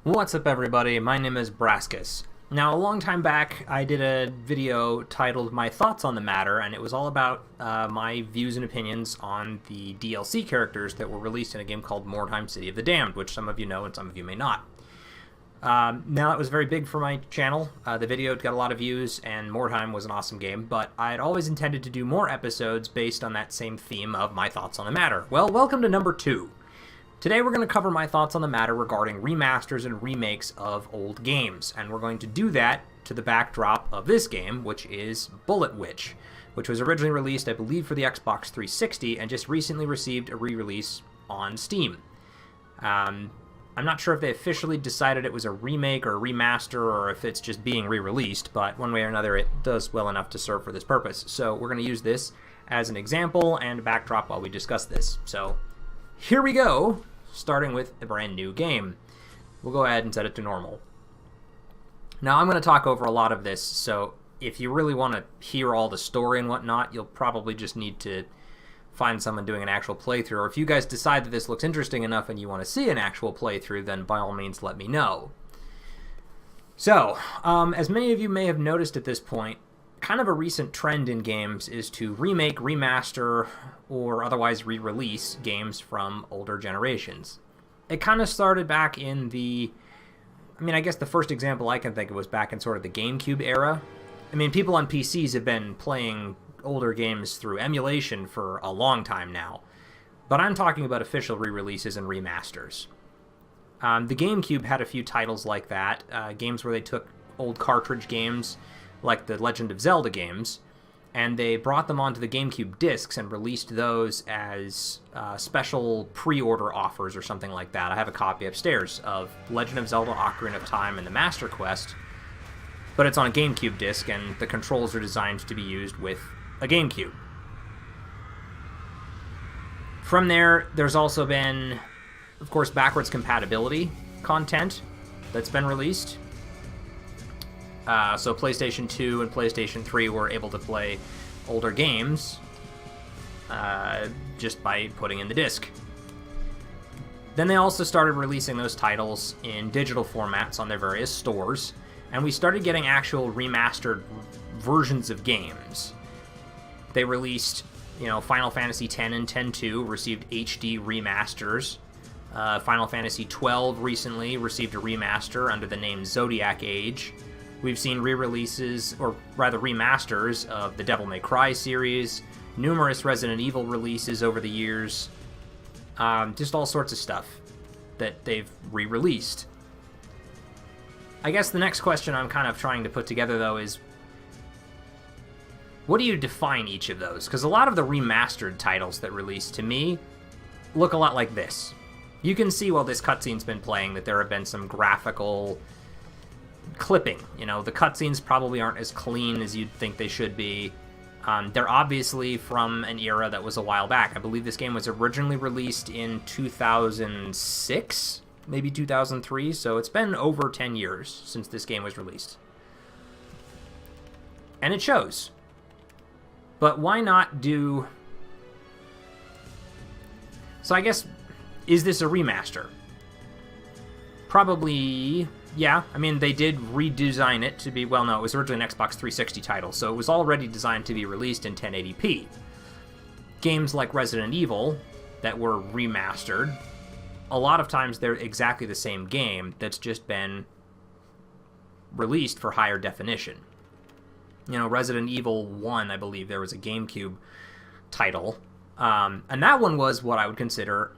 What's up, everybody? My name is Brascus. Now, a long time back, I did a video titled My Thoughts on the Matter, and it was all about my views and opinions on the DLC characters that were released in a game called Mordheim: City of the Damned, which some of you know and some of you may not. Now, it was very big for my channel. The video got a lot of views, and Mordheim was an awesome game, but I had always intended to do more episodes based on that same theme of my thoughts on the matter. Well, welcome to number 2. Today we're going to cover my thoughts on the matter regarding remasters and remakes of old games, and we're going to do that to the backdrop of this game, which is Bullet Witch, which was originally released, I believe, for the Xbox 360 and just recently received a re-release on Steam. I'm not sure if they officially decided it was a remake or a remaster or if it's just being re-released, but one way or another it does well enough to serve for this purpose. So we're going to use this as an example and backdrop while we discuss this. So here we go, starting with a brand new game. We'll go ahead and set it to normal. Now I'm going to talk over a lot of this, so if you really want to hear all the story and whatnot, you'll probably just need to find someone doing an actual playthrough, or if you guys decide that this looks interesting enough and you want to see an actual playthrough, then by all means let me know. So, as many of you may have noticed at this point, kind of a recent trend in games is to remake, remaster, or otherwise re-release games from older generations. It kind of started back in I guess the first example I can think of was back in sort of the GameCube era. I mean, people on PCs have been playing older games through emulation for a long time now, but I'm talking about official re-releases and remasters. The GameCube had a few titles like that, games where they took old cartridge games, like the Legend of Zelda games, and they brought them onto the GameCube discs and released those as special pre-order offers or something like that. I have a copy upstairs of Legend of Zelda: Ocarina of Time and the Master Quest, but it's on a GameCube disc, and the controls are designed to be used with a GameCube. From there, there's also been, of course, backwards compatibility content that's been released. So PlayStation 2 and PlayStation 3 were able to play older games just by putting in the disc. Then they also started releasing those titles in digital formats on their various stores, and we started getting actual remastered versions of games. They released, Final Fantasy X and X-2 received HD remasters. Final Fantasy XII recently received a remaster under the name Zodiac Age. We've seen re-releases, or rather remasters, of the Devil May Cry series, numerous Resident Evil releases over the years, just all sorts of stuff that they've re-released. I guess the next question I'm kind of trying to put together, though, is what do you define each of those? Because a lot of the remastered titles that release, to me, look a lot like this. You can see while this cutscene's been playing that there have been some graphical clipping. The cutscenes probably aren't as clean as you'd think they should be. They're obviously from an era that was a while back. I believe this game was originally released in 2006, maybe 2003, so it's been over 10 years since this game was released. And it shows. But why not do... So I guess, is this a remaster? Probably... Yeah, I mean, they did redesign it to be... Well, no, it was originally an Xbox 360 title, so it was already designed to be released in 1080p. Games like Resident Evil that were remastered, a lot of times they're exactly the same game that's just been released for higher definition. Resident Evil 1, I believe there was a GameCube title, and that one was what I would consider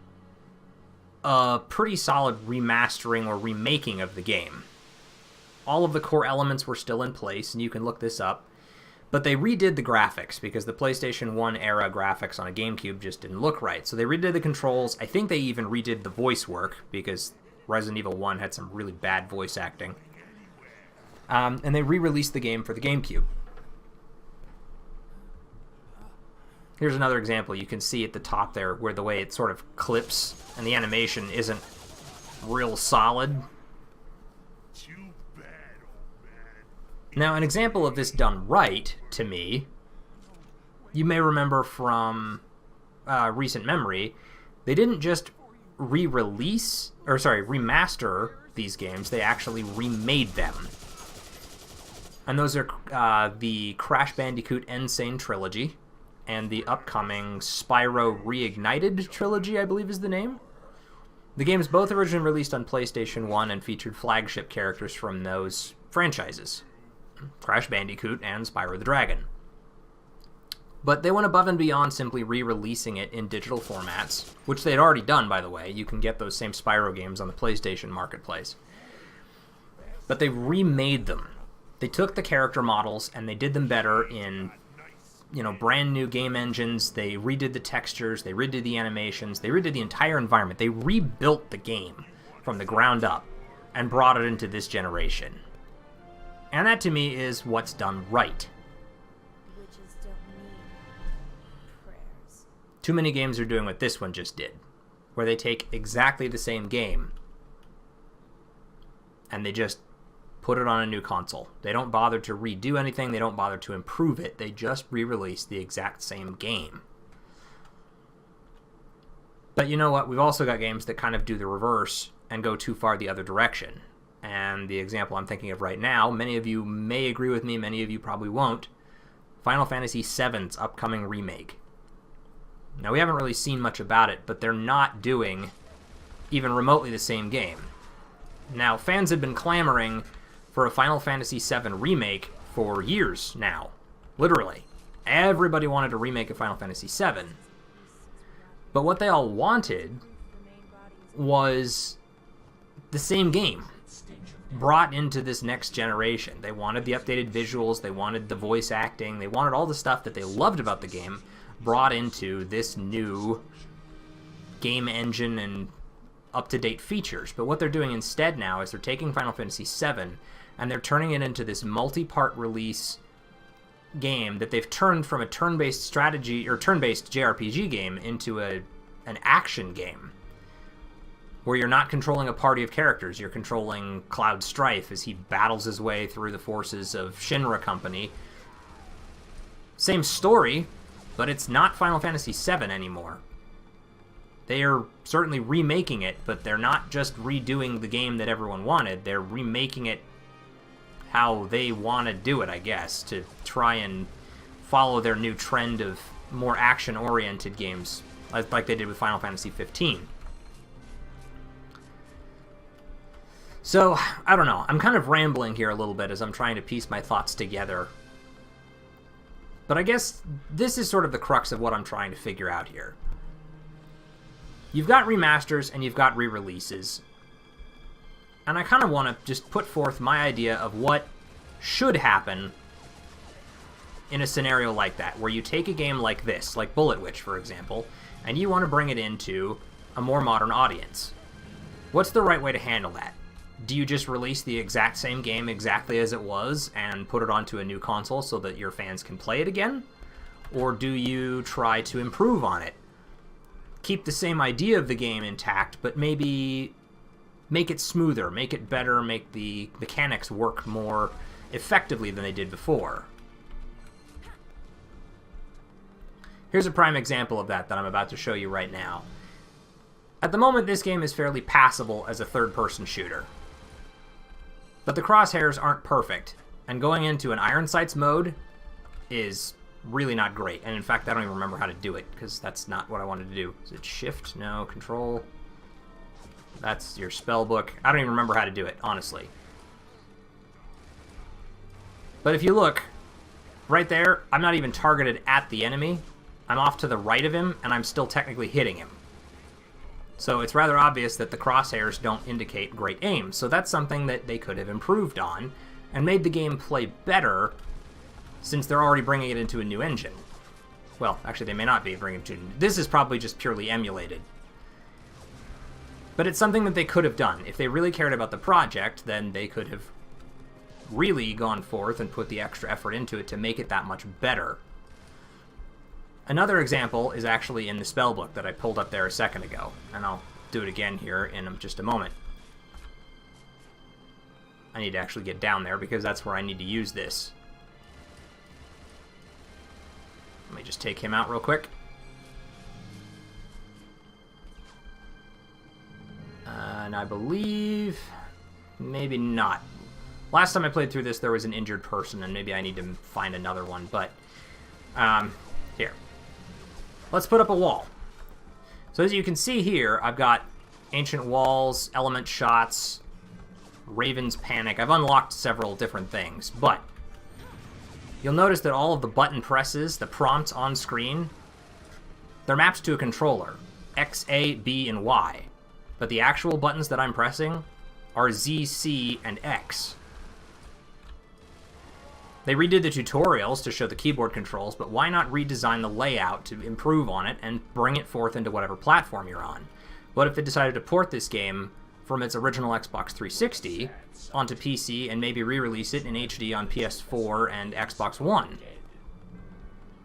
a pretty solid remastering or remaking of the game. All of the core elements were still in place, and you can look this up, but they redid the graphics because the PlayStation 1 era graphics on a GameCube just didn't look right. So they redid the controls. I think they even redid the voice work because Resident Evil 1 had some really bad voice acting. And they re-released the game for the GameCube. Here's another example. You can see at the top there where the way it sort of clips and the animation isn't real solid. Now, an example of this done right, to me, you may remember from recent memory, they didn't just remaster these games, they actually remade them. And those are the Crash Bandicoot N. Sane Trilogy and the upcoming Spyro Reignited Trilogy, I believe is the name. The games both originally released on PlayStation 1 and featured flagship characters from those franchises, Crash Bandicoot and Spyro the Dragon. But they went above and beyond simply re-releasing it in digital formats, which they had already done, by the way. You can get those same Spyro games on the PlayStation Marketplace. But they remade them. They took the character models and they did them better in, brand new game engines. They redid the textures, they redid the animations, they redid the entire environment. They rebuilt the game from the ground up and brought it into this generation. And that to me is what's done right. Too many games are doing what this one just did, where they take exactly the same game and they just put it on a new console. They don't bother to redo anything, they don't bother to improve it, they just re-release the exact same game. But you know what, we've also got games that kind of do the reverse and go too far the other direction. And the example I'm thinking of right now, many of you may agree with me, many of you probably won't, Final Fantasy VII's upcoming remake. Now, we haven't really seen much about it, but they're not doing even remotely the same game. Now, fans have been clamoring for a Final Fantasy VII remake for years now. Literally. Everybody wanted a remake of Final Fantasy VII. But what they all wanted was the same game brought into this next generation. They wanted the updated visuals, they wanted the voice acting, they wanted all the stuff that they loved about the game brought into this new game engine and up-to-date features. But what they're doing instead now is they're taking Final Fantasy VII and they're turning it into this multi-part release game that they've turned from a turn-based strategy or turn-based JRPG game into an action game where you're not controlling a party of characters, you're controlling Cloud Strife as he battles his way through the forces of Shinra Company. Same story, but it's not Final Fantasy VII anymore. They are certainly remaking it, but they're not just redoing the game that everyone wanted. They're remaking it how they want to do it, I guess, to try and follow their new trend of more action-oriented games, like they did with Final Fantasy 15. So, I don't know. I'm kind of rambling here a little bit as I'm trying to piece my thoughts together. But I guess this is sort of the crux of what I'm trying to figure out here. You've got remasters and you've got re-releases. And I kind of want to just put forth my idea of what should happen in a scenario like that, where you take a game like this, like Bullet Witch, for example, and you want to bring it into a more modern audience. What's the right way to handle that? Do you just release the exact same game exactly as it was and put it onto a new console so that your fans can play it again? Or do you try to improve on it? Keep the same idea of the game intact, but maybe make it smoother, make it better, make the mechanics work more effectively than they did before. Here's a prime example of that I'm about to show you right now. At the moment, this game is fairly passable as a third-person shooter. But the crosshairs aren't perfect, and going into an Iron Sights mode is really not great. And in fact, I don't even remember how to do it, because that's not what I wanted to do. Is it Shift? No. Control? That's your spell book. I don't even remember how to do it, honestly. But if you look, right there, I'm not even targeted at the enemy. I'm off to the right of him, and I'm still technically hitting him. So it's rather obvious that the crosshairs don't indicate great aim. So that's something that they could have improved on and made the game play better, since they're already bringing it into a new engine. Well, actually, they may not be bringing it to... This is probably just purely emulated. But it's something that they could have done. If they really cared about the project, then they could have really gone forth and put the extra effort into it to make it that much better. Another example is actually in the spellbook that I pulled up there a second ago, and I'll do it again here in just a moment. I need to actually get down there because that's where I need to use this. Let me just take him out real quick. And I believe Maybe not. Last time I played through this, there was an injured person, and maybe I need to find another one, but... here. Let's put up a wall. So as you can see here, I've got Ancient Walls, Element Shots, Raven's Panic. I've unlocked several different things, but you'll notice that all of the button presses, the prompts on screen, they're mapped to a controller. X, A, B, and Y. But the actual buttons that I'm pressing are Z, C, and X. They redid the tutorials to show the keyboard controls, but why not redesign the layout to improve on it and bring it forth into whatever platform you're on? What if they decided to port this game from its original Xbox 360 onto PC and maybe re-release it in HD on PS4 and Xbox One?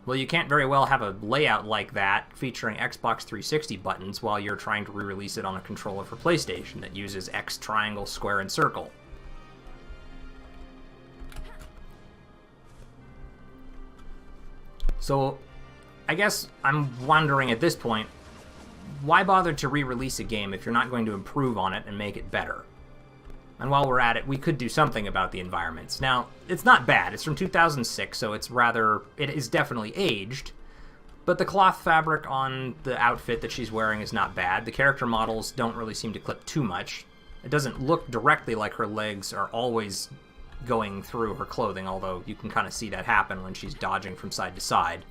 Well, you can't very well have a layout like that featuring Xbox 360 buttons while you're trying to re-release it on a controller for PlayStation that uses X, triangle, square, and circle. So, I guess I'm wondering at this point, why bother to re-release a game if you're not going to improve on it and make it better? And while we're at it, we could do something about the environments. Now, it's not bad. It's from 2006, so it is definitely aged. But the cloth fabric on the outfit that she's wearing is not bad. The character models don't really seem to clip too much. It doesn't look directly like her legs are always going through her clothing, although you can kind of see that happen when she's dodging from side to side.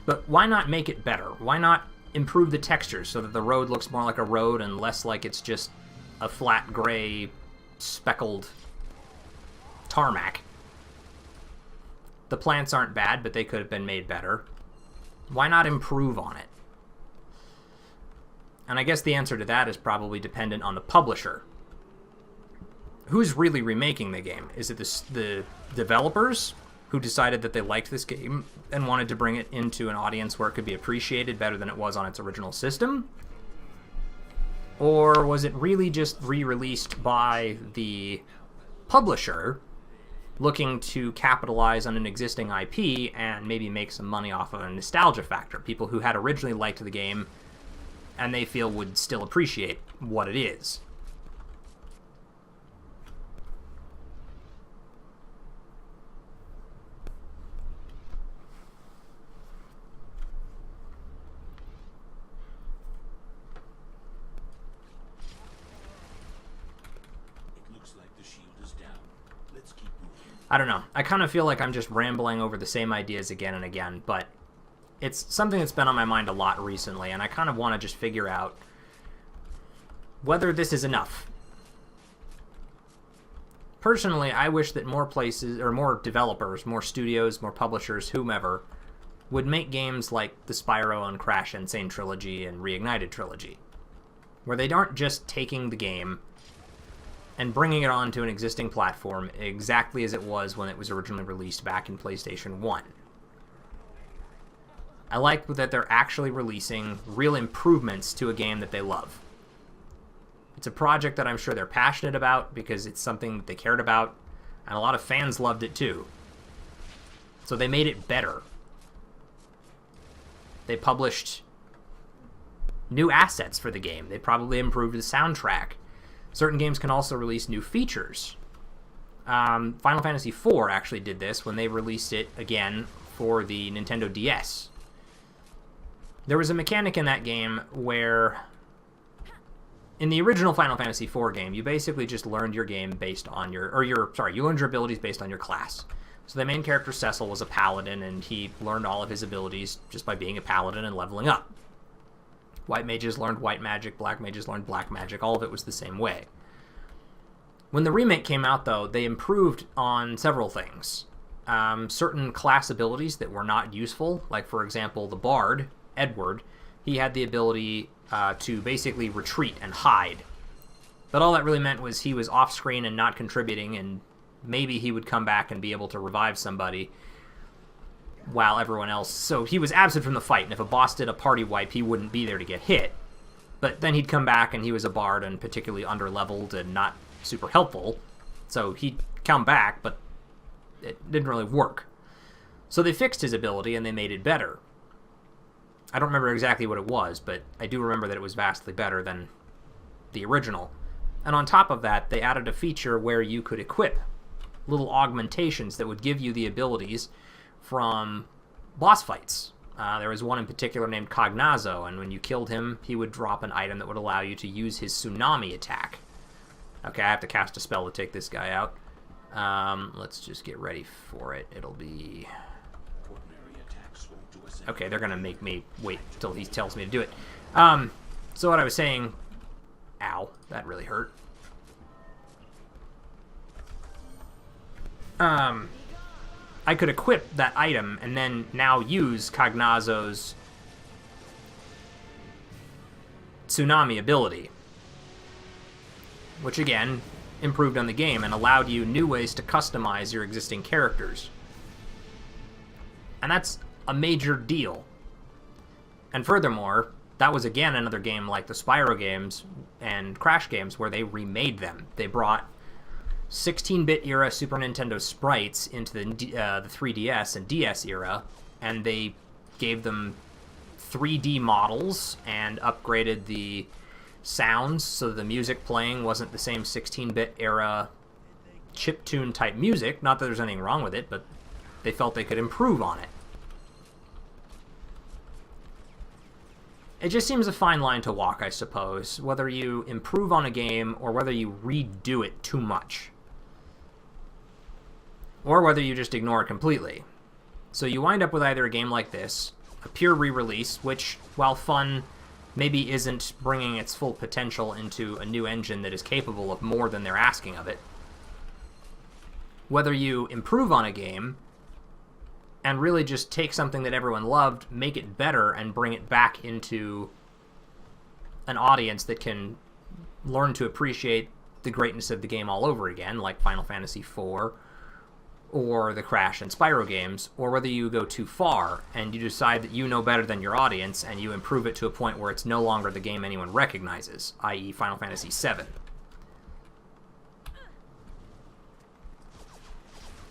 But why not make it better? Why not improve the textures so that the road looks more like a road and less like it's just a flat gray speckled tarmac? The plants aren't bad, but they could have been made better. Why not improve on it? And I guess the answer to that is probably dependent on the publisher. Who's really remaking the game? Is it the developers who decided that they liked this game and wanted to bring it into an audience where it could be appreciated better than it was on its original system? Or was it really just re-released by the publisher looking to capitalize on an existing IP and maybe make some money off of a nostalgia factor? People who had originally liked the game and they feel would still appreciate what it is. I don't know. I kind of feel like I'm just rambling over the same ideas again and again, but it's something that's been on my mind a lot recently, and I kind of want to just figure out whether this is enough. Personally, I wish that more places, or more developers, more studios, more publishers, whomever, would make games like the Spyro and Crash Insane Trilogy and Reignited Trilogy, where they aren't just taking the game and bringing it onto an existing platform exactly as it was when it was originally released back in PlayStation 1. I like that they're actually releasing real improvements to a game that they love. It's a project that I'm sure they're passionate about because it's something that they cared about, and a lot of fans loved it too. So they made it better. They published new assets for the game. They probably improved the soundtrack. Certain games can also release new features. Final Fantasy IV actually did this when they released it again for the Nintendo DS. There was a mechanic in that game where, in the original Final Fantasy IV game, you basically just learned your game based on you learned your abilities based on your class. So the main character, Cecil, was a paladin, and he learned all of his abilities just by being a paladin and leveling up. White mages learned white magic, black mages learned black magic, all of it was the same way. When the remake came out, though, they improved on several things. Certain class abilities that were not useful, like, for example, the bard, Edward, he had the ability to basically retreat and hide. But all that really meant was he was off-screen and not contributing, and maybe he would come back and be able to revive somebody while everyone else... So he was absent from the fight, and if a boss did a party wipe, he wouldn't be there to get hit. But then he'd come back, and he was a bard and particularly under-leveled and not super helpful. So he'd come back, but it didn't really work. So they fixed his ability, and they made it better. I don't remember exactly what it was, but I do remember that it was vastly better than the original. And on top of that, they added a feature where you could equip little augmentations that would give you the abilities from boss fights. There was one in particular named Cognazo, and when you killed him, he would drop an item that would allow you to use his tsunami attack. Okay, I have to cast a spell to take this guy out. Let's just get ready for it. It'll be... Okay, they're going to make me wait till he tells me to do it. So what I was saying... Ow, that really hurt. I could equip that item and then now use Cognazo's tsunami ability, which again improved on the game and allowed you new ways to customize your existing characters. And that's a major deal. And furthermore, that was again another game like the Spyro games and Crash games where they remade them. They brought 16-bit era Super Nintendo sprites into the 3DS and DS era, and they gave them 3D models and upgraded the sounds so that the music playing wasn't the same 16-bit era chiptune type music. Not that there's anything wrong with it, but they felt they could improve on it. It just seems a fine line to walk, I suppose, whether you improve on a game or whether you redo it too much. Or whether you just ignore it completely. So you wind up with either a game like this, a pure re-release, which, while fun, maybe isn't bringing its full potential into a new engine that is capable of more than they're asking of it. Whether you improve on a game and really just take something that everyone loved, make it better, and bring it back into an audience that can learn to appreciate the greatness of the game all over again, like Final Fantasy IV, or the Crash and Spyro games, or whether you go too far and you decide that you know better than your audience and you improve it to a point where it's no longer the game anyone recognizes, i.e. Final Fantasy VII.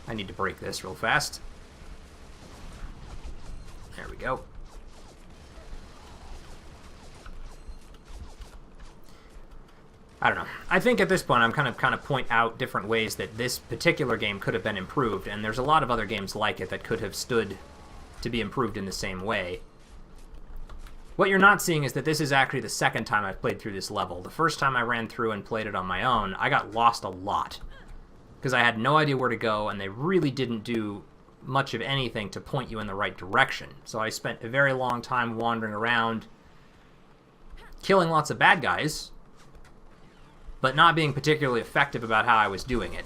I need to break this real fast. There we go. I don't know. I think at this point I'm kind of point out different ways that this particular game could have been improved, and there's a lot of other games like it that could have stood to be improved in the same way. What you're not seeing is that this is actually the second time I've played through this level. The first time I ran through and played it on my own, I got lost a lot, because I had no idea where to go, and they really didn't do much of anything to point you in the right direction. So I spent a very long time wandering around, killing lots of bad guys, but not being particularly effective about how I was doing it.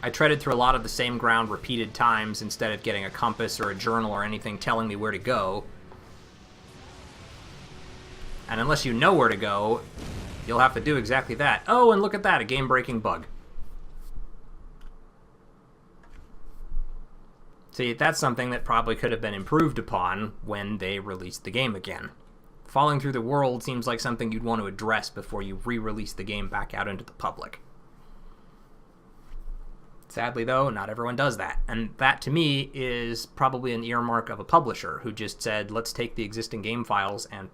I treaded through a lot of the same ground repeated times instead of getting a compass or a journal or anything telling me where to go. And unless you know where to go, you'll have to do exactly that. Oh, and look at that, a game-breaking bug. See, that's something that probably could have been improved upon when they released the game again. Falling through the world seems like something you'd want to address before you re-release the game back out into the public. Sadly, though, not everyone does that. And that, to me, is probably an earmark of a publisher who just said, let's take the existing game files and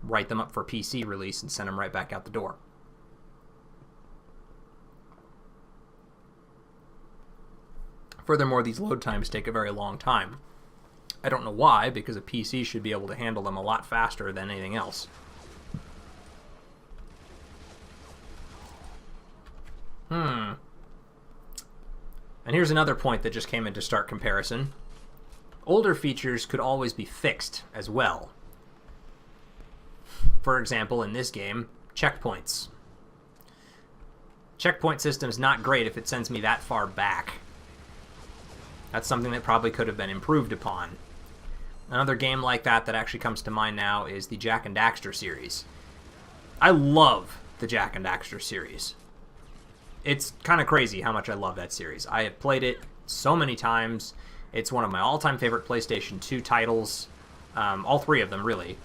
write them up for PC release and send them right back out the door. Furthermore, these load times take a very long time. I don't know why, because a PC should be able to handle them a lot faster than anything else. And here's another point that just came into stark comparison. Older features could always be fixed as well. For example, in this game, checkpoints. Checkpoint system's not great if it sends me that far back. That's something that probably could have been improved upon. Another game like that that actually comes to mind now is the Jak and Daxter series. I love the Jak and Daxter series. It's kind of crazy how much I love that series. I have played it so many times. It's one of my all-time favorite PlayStation 2 titles. All three of them, really.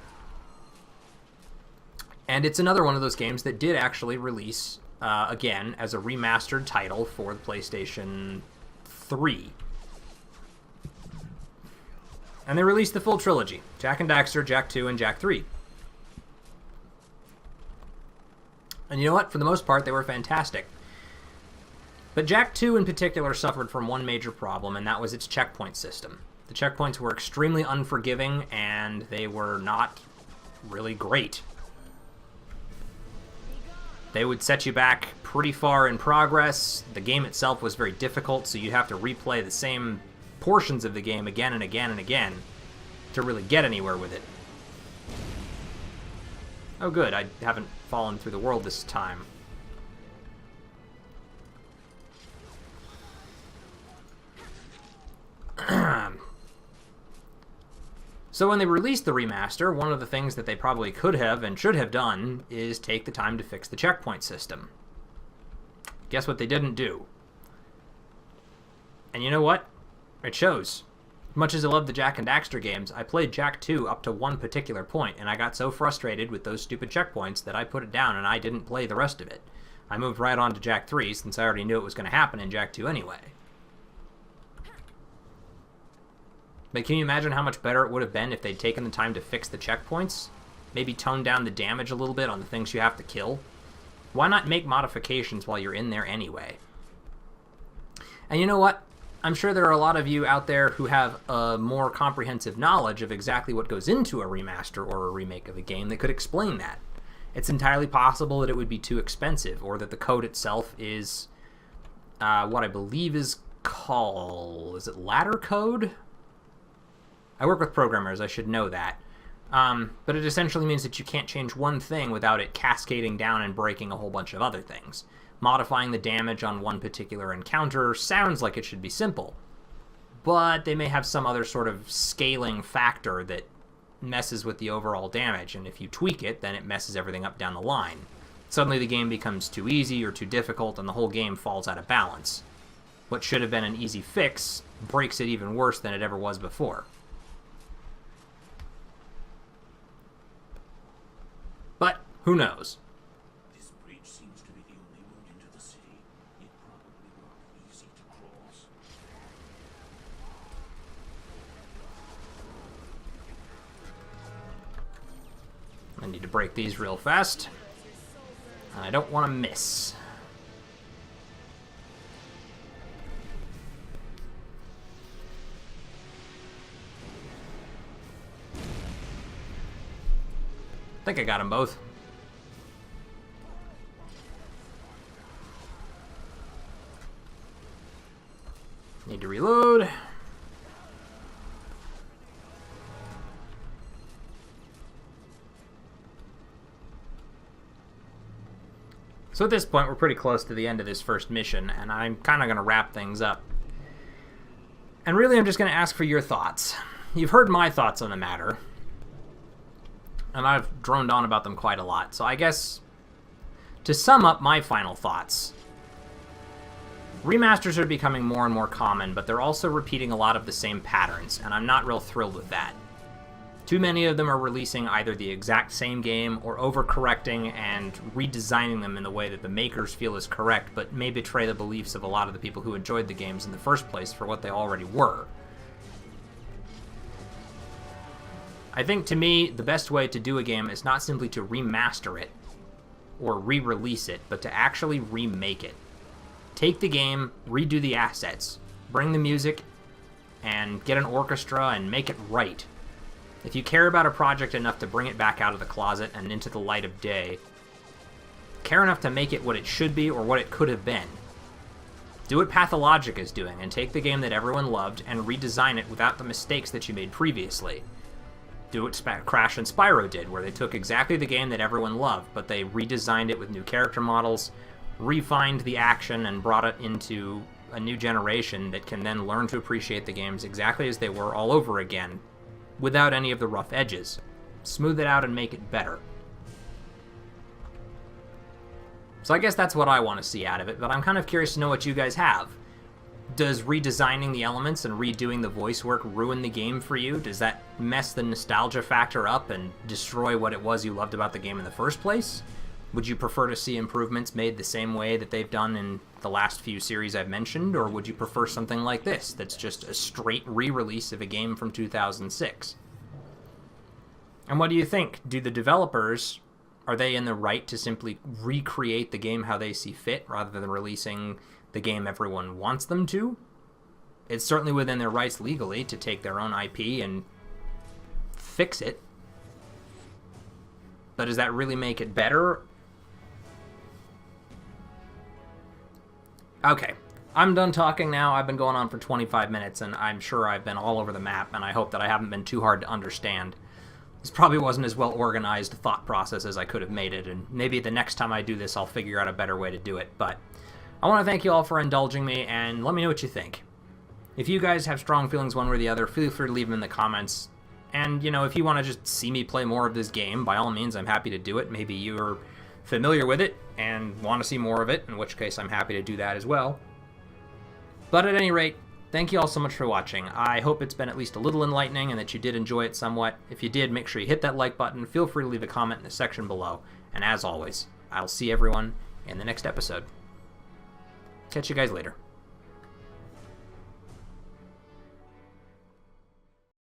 And it's another one of those games that did actually release, again, as a remastered title for the PlayStation 3. And they released the full trilogy, Jak and Daxter, Jak 2, and Jak 3. And you know what? For the most part, they were fantastic. But Jak 2 in particular suffered from one major problem, and that was its checkpoint system. The checkpoints were extremely unforgiving, and they were not really great. They would set you back pretty far in progress. The game itself was very difficult, so you'd have to replay the same portions of the game again and again and again to really get anywhere with it. Oh good, I haven't fallen through the world this time. So when they released the remaster, one of the things that they probably could have and should have done is take the time to fix the checkpoint system. Guess what they didn't do? And you know what? It shows. Much as I love the Jak and Daxter games, I played Jak 2 up to one particular point, and I got so frustrated with those stupid checkpoints that I put it down and I didn't play the rest of it. I moved right on to Jak 3 since I already knew it was going to happen in Jak 2 anyway. But can you imagine how much better it would have been if they'd taken the time to fix the checkpoints? Maybe tone down the damage a little bit on the things you have to kill? Why not make modifications while you're in there anyway? And you know what? I'm sure there are a lot of you out there who have a more comprehensive knowledge of exactly what goes into a remaster or a remake of a game that could explain that. It's entirely possible that it would be too expensive, or that the code itself is what I believe is called... is it ladder code? I work with programmers, I should know that. But it essentially means that you can't change one thing without it cascading down and breaking a whole bunch of other things. Modifying the damage on one particular encounter sounds like it should be simple, but they may have some other sort of scaling factor that messes with the overall damage, and if you tweak it, then it messes everything up down the line. Suddenly the game becomes too easy or too difficult, and the whole game falls out of balance. What should have been an easy fix breaks it even worse than it ever was before. But who knows? This bridge seems to be the only road into the city. It probably won't be easy to cross. I need to break these real fast. And I don't want to miss. I think I got them both. Need to reload. So at this point, we're pretty close to the end of this first mission, and I'm kind of going to wrap things up. And really, I'm just going to ask for your thoughts. You've heard my thoughts on the matter, and I've droned on about them quite a lot. So I guess, to sum up my final thoughts, remasters are becoming more and more common, but they're also repeating a lot of the same patterns, and I'm not real thrilled with that. Too many of them are releasing either the exact same game or overcorrecting and redesigning them in the way that the makers feel is correct, but may betray the beliefs of a lot of the people who enjoyed the games in the first place for what they already were. I think, to me, the best way to do a game is not simply to remaster it or re-release it, but to actually remake it. Take the game, redo the assets, bring the music, and get an orchestra and make it right. If you care about a project enough to bring it back out of the closet and into the light of day, care enough to make it what it should be or what it could have been. Do what Pathologic is doing and take the game that everyone loved and redesign it without the mistakes that you made previously. Do what Crash and Spyro did, where they took exactly the game that everyone loved, but they redesigned it with new character models, refined the action, and brought it into a new generation that can then learn to appreciate the games exactly as they were all over again, without any of the rough edges. Smooth it out and make it better. So I guess that's what I want to see out of it, but I'm kind of curious to know what you guys have. Does redesigning the elements and redoing the voice work ruin the game for you? Does that mess the nostalgia factor up and destroy what it was you loved about the game in the first place? Would you prefer to see improvements made the same way that they've done in the last few series I've mentioned, or would you prefer something like this, that's just a straight re-release of a game from 2006? And what do you think? Do the developers are they in the right to simply recreate the game how they see fit rather than releasing the game everyone wants them to? It's certainly within their rights legally to take their own IP and fix it. But does that really make it better? Okay, I'm done talking now. I've been going on for 25 minutes, and I'm sure I've been all over the map, and I hope that I haven't been too hard to understand. This probably wasn't as well organized thought process as I could have made it, and maybe the next time I do this, I'll figure out a better way to do it. But I want to thank you all for indulging me, and let me know what you think. If you guys have strong feelings one way or the other, feel free to leave them in the comments. And, you know, if you want to just see me play more of this game, by all means, I'm happy to do it. Maybe you're familiar with it and want to see more of it, in which case I'm happy to do that as well. But at any rate, thank you all so much for watching. I hope it's been at least a little enlightening and that you did enjoy it somewhat. If you did, make sure you hit that like button. Feel free to leave a comment in the section below. And as always, I'll see everyone in the next episode. Catch you guys later.